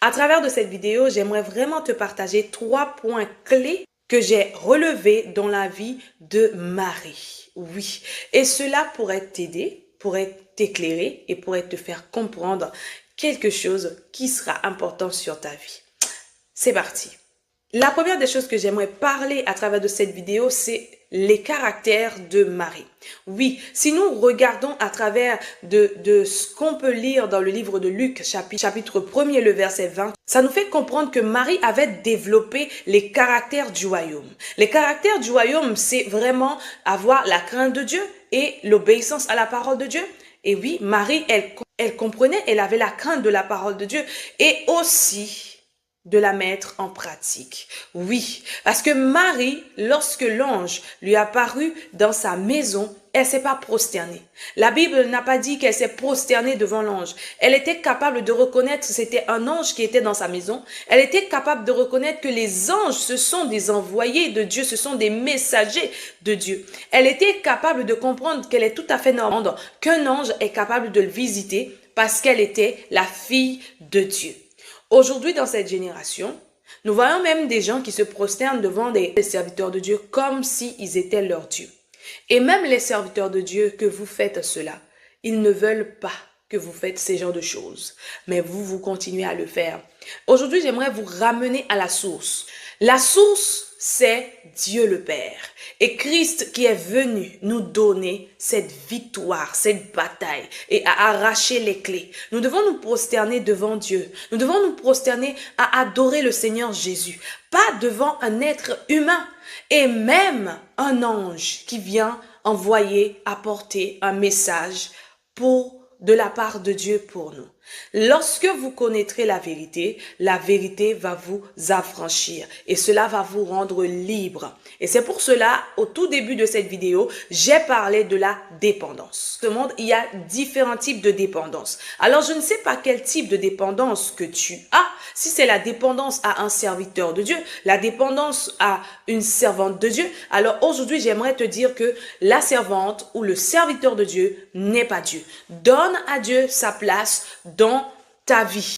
À travers de cette vidéo, j'aimerais vraiment te partager 3 points clés que j'ai relevés dans la vie de Marie. Oui, et cela pourrait t'aider, pourrait t'éclairer et pourrait te faire comprendre quelque chose qui sera important sur ta vie. C'est parti. La première des choses que j'aimerais parler à travers de cette vidéo, c'est les caractères de Marie. Oui, si nous regardons à travers de ce qu'on peut lire dans le livre de Luc, chapitre 1er, le verset 20, ça nous fait comprendre que Marie avait développé les caractères du royaume. Les caractères du royaume, c'est vraiment avoir la crainte de Dieu et l'obéissance à la parole de Dieu. Et oui, Marie, elle comprenait, elle avait la crainte de la parole de Dieu et aussi de la mettre en pratique. Oui, parce que Marie, lorsque l'ange lui apparut dans sa maison, elle s'est pas prosternée. La Bible n'a pas dit qu'elle s'est prosternée devant l'ange. Elle était capable de reconnaître que c'était un ange qui était dans sa maison. Elle était capable de reconnaître que les anges, ce sont des envoyés de Dieu, ce sont des messagers de Dieu. Elle était capable de comprendre qu'elle est tout à fait normale, qu'un ange est capable de le visiter parce qu'elle était la fille de Dieu. Aujourd'hui, dans cette génération, nous voyons même des gens qui se prosternent devant des serviteurs de Dieu comme s'ils étaient leur Dieu. Et même les serviteurs de Dieu que vous faites cela, ils ne veulent pas que vous faites ces genres de choses. Mais vous continuez à le faire. Aujourd'hui, j'aimerais vous ramener à la source. La source, c'est Dieu le Père. Et Christ qui est venu nous donner cette victoire, cette bataille et à arracher les clés. Nous devons nous prosterner devant Dieu. Nous devons nous prosterner à adorer le Seigneur Jésus. Pas devant un être humain et même un ange qui vient envoyer, apporter un message de la part de Dieu pour nous. Lorsque vous connaîtrez la vérité va vous affranchir et cela va vous rendre libre. Et c'est pour cela, au tout début de cette vidéo, j'ai parlé de la dépendance. Dans ce monde, il y a différents types de dépendance. Alors, je ne sais pas quel type de dépendance que tu as. Si c'est la dépendance à un serviteur de Dieu, la dépendance à une servante de Dieu, alors aujourd'hui, j'aimerais te dire que la servante ou le serviteur de Dieu n'est pas Dieu. Donne à Dieu sa place dans ta vie.